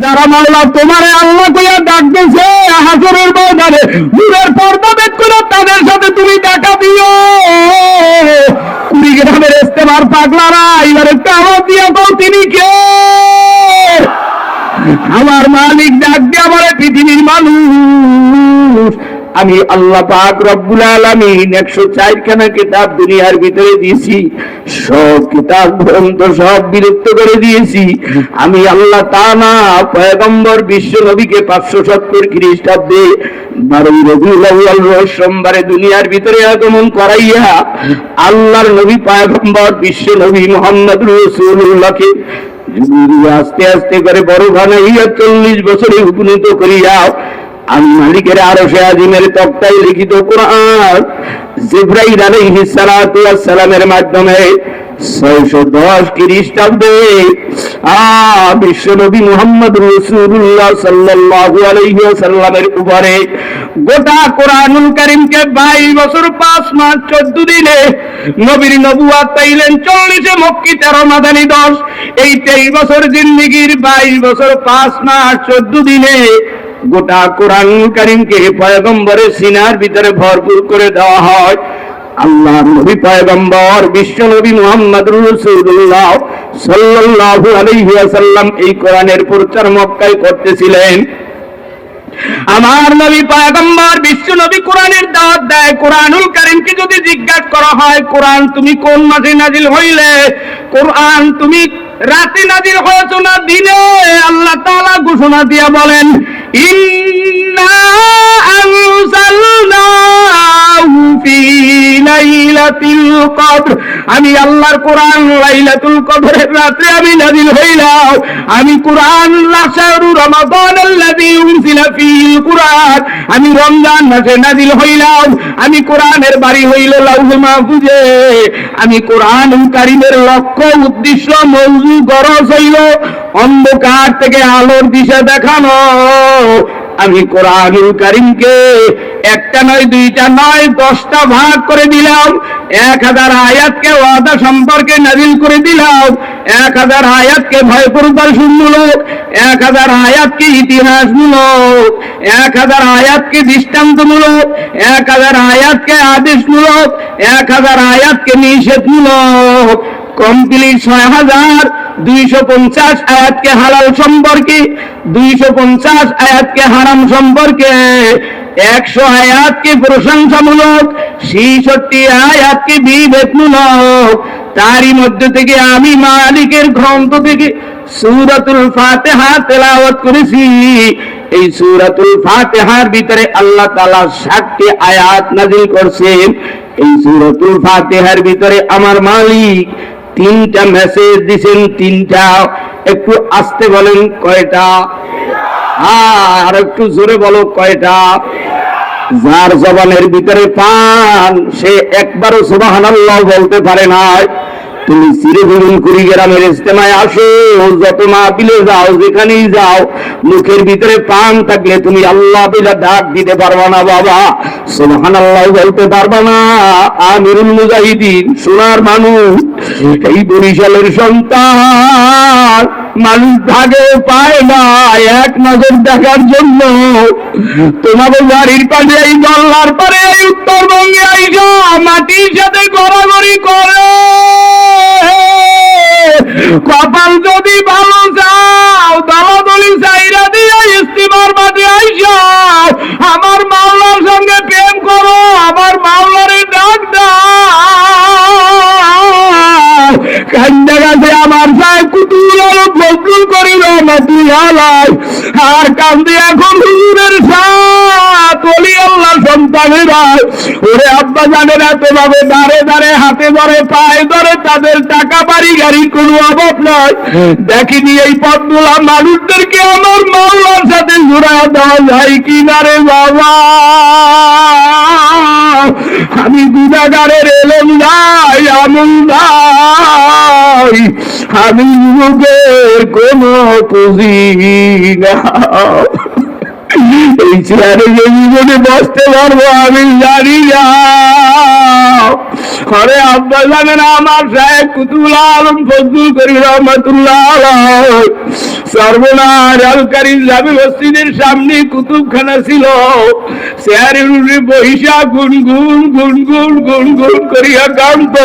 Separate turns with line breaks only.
যারা মাওলা তোমারে আল্লাহ কইয়া ডাকতেছে হাসরের ময়দানে নূরের পর্দা বেদ করে তাদের সাথে তুমি দেখা দিও। কুড়িগ্রামের ইস্তেমার পাগলারা এবার একটা আওয়াজ দিয়া দাও, তিনি কে? আমার মালিক ডাক দিয়ে আমার পৃথিবীর মানুষ আমি আল্লাহ পাক রব্বুল আলামিন 104 খানা কিতাব দুনিয়ার ভিতরে দিয়েছি, সব কিতাব গ্রন্থ সব বিলুপ্ত করে দিয়েছি। আমি আল্লাহ তাআলা পয়গম্বর বিশ্ব নবীকে 570 খ্রিস্টাব্দে 12 রবিউল আউয়াল রোজ সোমবারে দুনিয়ার ভিতরে আগমন করাইয়া আল্লাহর নবী পয়গম্বর বিশ্ব নবী মুহাম্মদ রাসূলুল্লাহকে আস্তে আস্তে করে বড় বানাইয়া 40 বছরে উপনীত করিয়া আমি মালিকের আরশে আজিমের তক্তায় লিখিত কোরআন জিবরাইল আলাইহিস সালাতু ওয়াস সালামের মাধ্যমে 610 খ্রিস্টাব্দে বিশ্বনবী মুহাম্মদ রাসূলুল্লাহ সাল্লাল্লাহু আলাইহি ওয়াসাল্লামের উপরে গোটা কোরআনুল কারীমকে 22 বছর 5 মাস 14 দিনে নবীর নবুয়ত পাইলেন 40 মক্কি 13 মাদানী 10। এই 23 বছর জিন্দেগীর 22 বছর 5 মাস 14 দিনে গোটা কোরআনুল কারীমকে পয়গম্বরের সিনার ভিতরে ভরপুর করে দেওয়া হয়। আল্লাহর নবী পয়গম্বর বিশ্ব নবী মুহাম্মদ রাসূলুল্লাহ সাল্লাল্লাহু আলাইহি ওয়াসাল্লাম এই কোরআনের প্রচার মক্কায় করতেছিলেন। আমার নবী পয়গম্বর বিশ্ব নবী কোরআনের দাওয়াত দেয়। কোরআনুল কারীমকে যদি জিজ্ঞাসা করা হয় কোরআন তুমি কোন মাসে নাজিল হইলে, কোরআন তুমি রাতে নাজিল হয়েছো না দিনে, আল্লাহ তাআলা ঘোষণা দিয়া বলেন ইন্না আনজালনাহু ফি লাইলাতুল কদর। আমি আল্লাহর কোরআন লাইলাতুল কদরের রাতে আমি নাজিল হইলাম। আমি কোরআন শাহরু রমাদান আল্লাযী উনজিলা ফীল কোরআন, আমি রমজান মাসে নাজিল হইলাম। আমি কোরআনের বাড়ি হইল লাউহে মাহফুজে। আমি কোরআনুল কারীমের লক্ষ্য উদ্দেশ্য মওজু গরজ হইল অন্ধকার থেকে আলোর দিশা দেখানো। আমি কোরআনুল কারীমকে একটা নয় দুইটা নয় 10টা ভাগ করে দিলাম। 1000 আয়াতকে ওয়াদা সম্পর্কে নাজিল করে দিলাম, 1000 আয়াতকে ভয় প্রদর্শনমূলক, 1000 আয়াতকে ইতিহাসমূলক, 1000 আয়াতকে দৃষ্টান্তমূলক, 1000 আয়াতকে আদেশমূলক, 1000 আয়াতকে নিষেধমূলক। কমপ্লিট 6250 আয়াতকে হালাল সম্পর্কে, 250 আয়াতকে হারাম সম্পর্কে, 100 আয়াতকে প্রশংসামূলক, 66 আয়াতকে বিভেদমূলক। তারই মধ্যে থেকে আমি মালিকের গ্রন্থ থেকে সূরাতুল ফাতিহা তেলাওয়াত করেছি। এই সূরাতুল ফাতিহার ভিতরে আল্লাহ তাআলা 60টি আয়াত নাযিল করেছেন। এই সূরাতুল ফাতিহার ভিতরে আমার মালিক 3টা মেসেজ দিবেন। 3টা একটু আস্তে বলেন কয়টা? আর একটু জোরে বলো কয়টা? যার জবানের ভিতরে পান সে একবারও সুবহানাল্লাহ বলতে পারে না। তুমি চিরদিন কুড়িগ্রামের ইজতেমায় আসো, যত মাহফিলে যাও, যেখানেই যাও, মুখের ভিতরে পান থাকলে তুমি আল্লাহ বিলা ডাক দিতে পারবা না বাবা, সুবহানাল্লাহ বলতে পারবা না। আমিরুল মুজাহিদিন সোনার মানুষ, এই বরিশালের সন্তান, মানুষ ভাগে পায় না এক নজর দেখার জন্য। তোমাদের বাড়ির পাশে এই জল্লার পরে এই উত্তরবঙ্গে আইসা মাটির সাথে গড়াগড়ি করে। কপাল যদি ভালো যাও দলাদলি চাইরা দিয়ে ইস্তিমার মাঠে আইসা আমার মাওলার সঙ্গে প্রেম করো, আমার মাওলারে ডাক দাও। কান্দা গাছে আমার সাহেব কুতুল আলো বদল করি রহমাতুল্লাহ আর কান্দে এখন হুজুরের সাথ ওলি আল্লাহ সন্তানেরা। ওরে আব্বা জানেরা তোমাকে দাঁড়ে দাঁড়ে হাতে ধরে পায়ে ধরে, তাদের টাকা বাড়ি গাড়ির কোনো অভাব নয়। দেখিনি এই পথগুলা মানুষদেরকে আমার মাওলার সাথে জোড়া দেওয়া যায় কিনা রে বাবা? আমি গুনাহগারের এলেম নাই, আমল নাই, আমি যুগের কোন পুঁজি না। এই চেয়ারে যে জীবনে বসতে পারবো আমি জানি না। ঘরে আব্বা জানেন আমার সাহেব কুতুল আলম ফজলুল করিম রহমাতুল্লাহ সর্বনাশ, আল কারিম জামে মসজিদের সামনে কুতুবখানা ছিল, চেয়ারের উপরে বহিসা গুনগুন গুনগুন গুনগুন করিয়া কাঁদত।